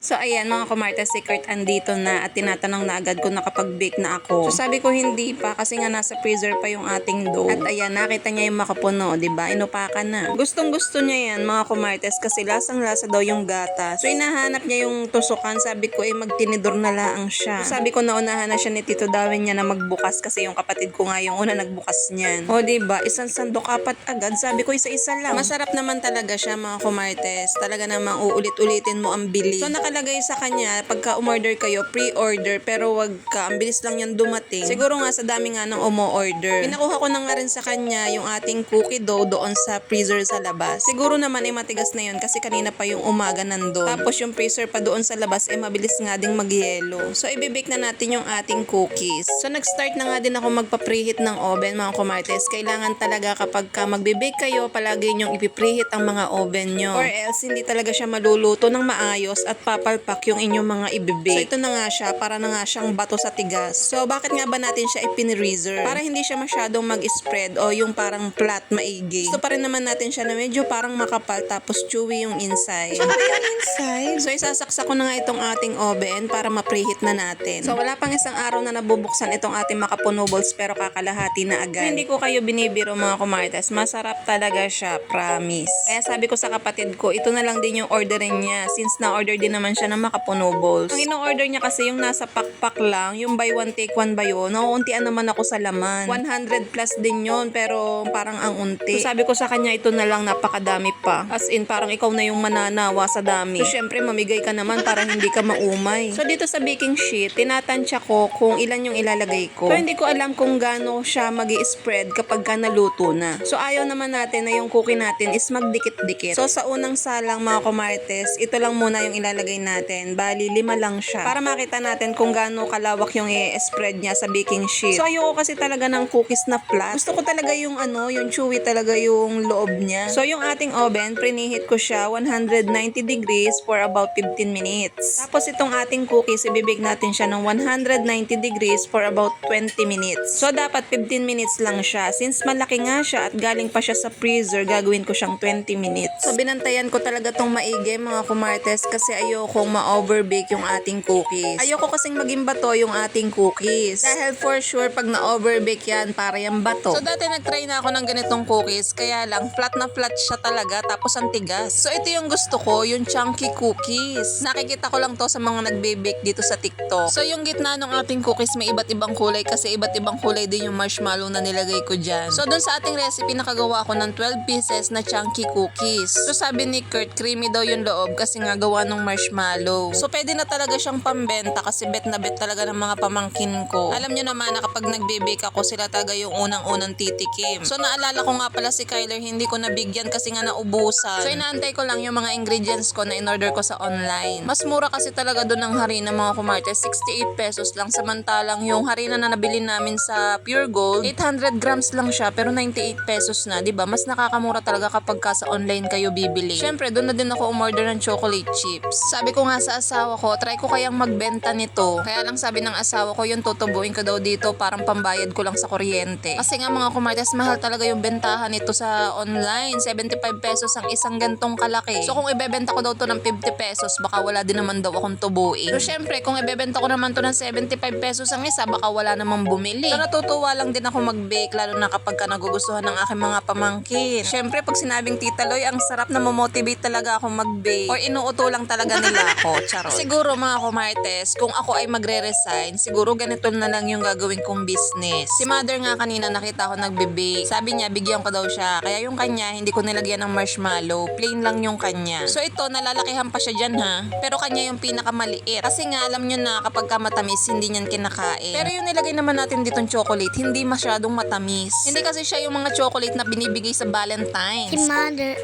So ayan mga kumarte, si Kurt andito na at tinatanong na agad kung nakapag-bake na ako. So sabi ko hindi pa kasi nga nasa freezer pa yung ating dough. At ayan, nakita niya yung makapuno, 'di ba? Inupakan na. Gustong-gusto niya yan mga kumartes kasi lasang-lasa daw yung gata. So hinahanap niya yung tusukan. Sabi ko magtinidor na lang siya. So, sabi ko naunahan na siya ni Tito Darwin niya na magbukas kasi yung kapatid ko nga yung una nagbukas niyan. O 'di ba? Isang sandok apat agad. Sabi ko isa-isa lang. Masarap naman talaga siya mga kumartes. Talaga namang uulit-ulitin mo ang bili. So nakalagay sa kanya, pagka umorder kayo, pre-order, pero wag ka, ang bilis lang yan dumating. Siguro nga sa dami nga ng umo-order. Pinakuha ko na nga rin sa kanya yung ating cookie dough doon sa freezer sa labas. Siguro naman matigas na yun kasi kanina pa yung umaga nandun. Tapos yung freezer pa doon sa labas mabilis nga ding magyelo. So ibibake na natin yung ating cookies. So nag-start na nga din ako magpa-preheat ng oven mga kumartes. Kailangan talaga kapag ka magbe-bake kayo, palagi nyong ipipreheat ang mga oven nyo. Or else hindi talaga siya maluluto ng maayos at papalpak yung inyong mga ibibake. So ito na nga siya, para na nga siyang bato sa tigas. So bakit nga ba natin siya ipinreserve? Para hindi siya masyadong mag-spread o yung parang flat maigi. Gusto pa rin naman natin siya na medyo parang makapal tapos chewy yung inside. Chewy yung inside? So isasaksak ko na nga itong ating oven para ma-preheat na natin. So wala pang isang araw na nabubuksan itong ating makapuno balls pero kakalahati na agad. Hindi ko kayo binibiro mga kumartes. Masarap talaga siya, promise. Kaya sabi ko sa kapatid ko, ito na lang din yung orderin niya since na-order din naman siya ng makapuno balls. Ang ino-order niya kasi yung nasa pakpak lang, yung buy one take one ba yun? Nauuntian naman ako sa laman. 100 plus din yun pero parang ang unti. So sabi ko sa kanya, ito na lang, napakadami pa. As in parang ikaw na yung mananawa sa dami. So syempre mamigay ka naman para hindi ka maumay. So dito sa baking sheet, tinatansya ko kung ilan yung ilalagay ko. Pero hindi ko alam kung gaano siya magi-spread kapag ka naluto na. So ayaw naman natin na yung cookie natin is magdikit-dikit. So sa unang salang mga kumartes, ito lang muna yung ilalagay natin. Bali 5 lang siya. Para makita natin kung gaano kalawak yung i-spread niya sa baking sheet. So ayoko kasi talaga ng cookies na flat. Gusto ko talaga yung yung chewy talaga yung loob niya. So yung ating oven, preheat ko siya 190 degrees for about 15 minutes. Tapos itong ating cookies, ibibake natin siya ng 190 degrees for about 20 minutes. So dapat 15 minutes lang siya. Since malaki nga siya at galing pa siya sa freezer, gagawin ko siyang 20 minutes. So binantayan ko talaga tong maigi mga kumartes kasi ayokong ma-overbake yung ating cookies. Ayoko kasing maging bato yung ating cookies. Dahil for sure pag na-overbake yan, para yung bato. So dati nag-try na ako ng ganitong cookies, kaya lang flat na flat siya talaga tapos ang tigas. So ito yung gusto ko, yung chunky cookies. Nakikita ko lang to sa mga nagbe-bake dito sa TikTok. So yung gitna ng ating cookies may iba't ibang kulay kasi iba't ibang kulay din yung marshmallow na nilagay ko dyan. So dun sa ating recipe nakagawa ko ng 12 pieces na chunky cookies. So sabi ni Kurt, creamy daw yung loob kasi nga gawa ng marshmallow. So pwede na talaga siyang pambenta kasi bet na bet talaga ng mga pamangkin ko. Alam nyo naman na kapag nagbe-bake ako, sila talaga yung unang-unang titikim. So naalala ko nga pala si Kyler, hindi ko nabigyan kasi nga naubusan. So inaantay ko lang yung mga ingredients ko na in-order ko sa online. Mas mura kasi talaga doon ng harina mga kumarte, 68 pesos lang. Samantalang yung harina na nabili namin sa Pure Gold, 800 grams lang siya pero 98 pesos na, 'di ba? Mas nakakamura talaga kapag ka sa online kayo bibili. Syempre, doon na din ako umorder ng chocolate chips. Sabi ko nga sa asawa ko, try ko kayang magbenta nito. Kaya lang sabi ng asawa ko, yung tutubuin ko daw dito parang pambayad ko lang sa kuryente. Kasi nga mga kumartes, mahal talaga yung bentahan nito sa online. 75 pesos ang isang gantong kalaki. So kung ibebenta ko daw to ng 50 pesos, baka wala din naman daw akong tubuin. So syempre, kung ibebenta ko naman to ng 75 pesos ang isa, baka wala namang bumili. So natutuwa lang din ako mag-bake, lalo na kapag ka nagugustuhan ng aking mga pamangkin. Syempre, pag sinabing Tita Loy, ang sarap na motivate talaga ako mag-bake. Or inuuto lang talaga nila ako. Charot. Siguro mga kumartes, kung ako ay magre-resign, siguro ganito na lang yung gagawin kong business. Si mother nga kanina nakita ko nagbe-bake. Sabi niya, bigyan ko daw siya. Kaya yung kanya, hindi ko nilagyan ng marshmallow. Plain lang yung kanya. So ito, nalalakihan pa siya dyan ha. Pero kanya yung pinakamaliit. Kasi nga, alam nyo na kapag ka matamis, hindi niyan kinakain. Pero yung nilagay naman natin ditong chocolate, hindi masyadong matamis. Hindi kasi siya yung mga chocolate na binibigay sa Valentine's. Si Mother,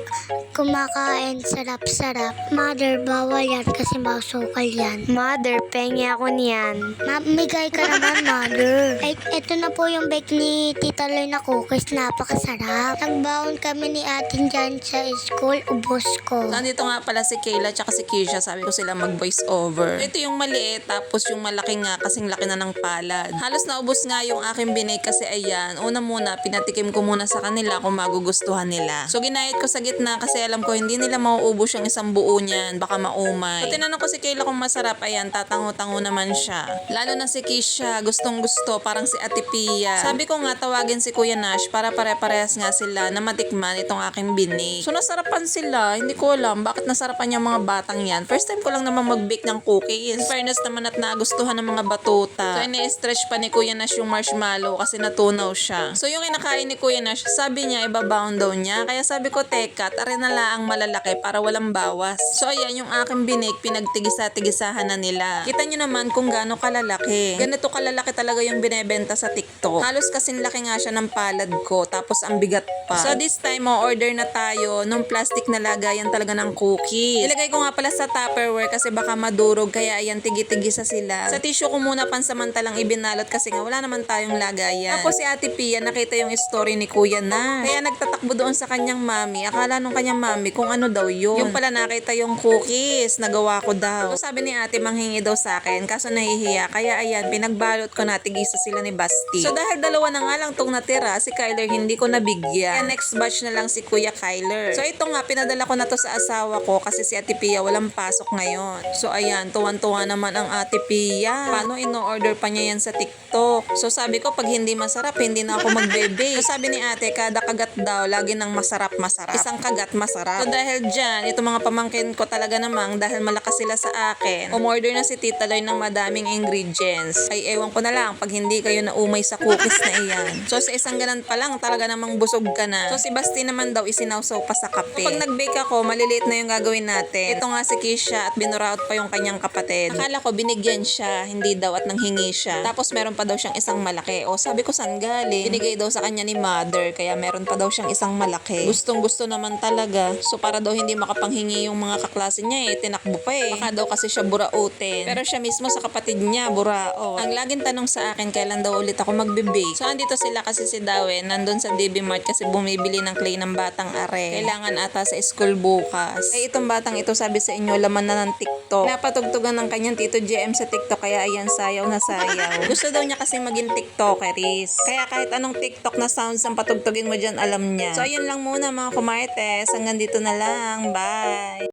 kumakain sarap-sarap. Mother, bawal yan kasi masukal yan. Mother, pengi ako niyan. Mamigay ka naman, Mother. Ay, eto na po yung bake ni Tita Loy na cookies. Napakasarap. Nagbaon kami ni atin dyan sa school. Ubos ko. Nandito nga pala si Kayla at si Keisha. Sabi ko sila mag-voice over. Ito yung maliit, tapos yung malaki nga kasing laki na ng palad. Halos naubos nga yung aking binake kasi ayan. Una muna, pinatikim ko muna sa kanila kung magugustuhan nila. So ginayat ko sa gitna kasi alam ko hindi nila mauubos yung isang buo niyan. Baka maumay. So tinanong ko si Kayla kung masarap, ayan, tatango-tango naman siya. Lalo na si Kisha, gustong gusto, parang si Ate Pia. Sabi ko nga tawagin si Kuya Nash para pare-parehas nga sila na matikman itong aking binig. So nasarapan sila, hindi ko alam bakit nasarapan yung mga batang yan. First time ko lang naman mag-bake ng cookies. In fairness naman at nagustuhan ng mga batuta. So ini-stretch pa ni Kuya Nash yung marshmallow kasi natunaw siya. So yung kinakain ni Kuya Nash, sabi niya ibabound daw niya. Kaya sabi ko teka, tari na lang malalaki para walang bawas. So ayan yung aking binig, pinagtigisa-tigisahan na nila. Kita nyo naman kung gaano kalalaki. Ganito kalalaki talaga yung binebenta sa TikTok. Halos kasing laki nga siya ng palad ko, tapos ang bigat pa. So this time, order na tayo nung plastic na lagayan talaga ng cookies. Ilagay ko nga pala sa Tupperware kasi baka madurog, kaya ayan, tigi-tigisa sila. Sa tissue ko muna pansamantalang ibinalot kasi nga wala naman tayong lagayan. Tapos si Ate Pia, nakita yung story ni Kuya na. Kaya nagtatakbo doon sa kanyang mami. Akala nung kanyang mami kung ano daw yun. Yung pala nakita yung cookies, nagawa ko daw. So sabi ni Ate, manghingi daw sa akin, kaso nahihiya. Kaya ayan, pinagbalot ko na, tigisa sila ni Basti. So dahil dalawa na nga lang tong natira, si Kyler hindi ko nabigyan. Kaya next batch na lang si Kuya Kyler. So ito nga, pinadala ko na to sa asawa ko kasi si Ate Pia walang pasok ngayon. So ayan, tuwan-tuwa naman ang Ate Pia. Paano ino-order pa niya yan sa TikTok? So sabi ko, pag hindi masarap, hindi na ako magbe-bake. So sabi ni Ate, kada kagat daw, lagi ng masarap-masarap. Isang kagat masarap. So dahil dyan, ito mga pamangkin ko talaga namang dahil malakas sila sa akin, umorder na si Tita Loy ng madaming ingredients. Ay ewan ko na lang pag hindi kayo naumay sa cookies na iyan. So sa isang ganan pa lang, talaga namang busog ka na. So si Basti naman daw isinawsaw pa sa kape. So, pag nag-bake ako, maliliit na yung gagawin natin. Ito nga si Kisha at binuraot pa yung kanyang kapatid. Akala ko binigyan siya, hindi daw at nanghingi siya. Tapos meron pa daw siyang isang malaki. O sabi ko saan galing? Binigay daw sa kanya ni mother, kaya meron pa daw siyang isang malaki. Gustong gusto naman talaga. So para daw hindi makapanghingi yung mga kaklase niya tinakbo pa Baka daw kasi siya burautin. Pero siya mismo sa kapatid niya, burao. Ang laging tanong sa akin, kailan daw ulit ako magbe-bake. So andito sila kasi si Dawen, nandun sa DB Mart kasi bumibili ng clay ng batang are. Kailangan ata sa school bukas. Ay itong batang ito, sabi sa inyo, laman na ng TikTok. Napatugtugan ng kanyang Tito JM sa TikTok, kaya ayan, sayaw na sayaw. Gusto daw niya kasi maging TikTokeris. Kaya kahit anong TikTok na sounds ang patugtugin mo dyan, alam niya. So ayun lang muna mga kumartes. Hanggang dito na lang. Bye!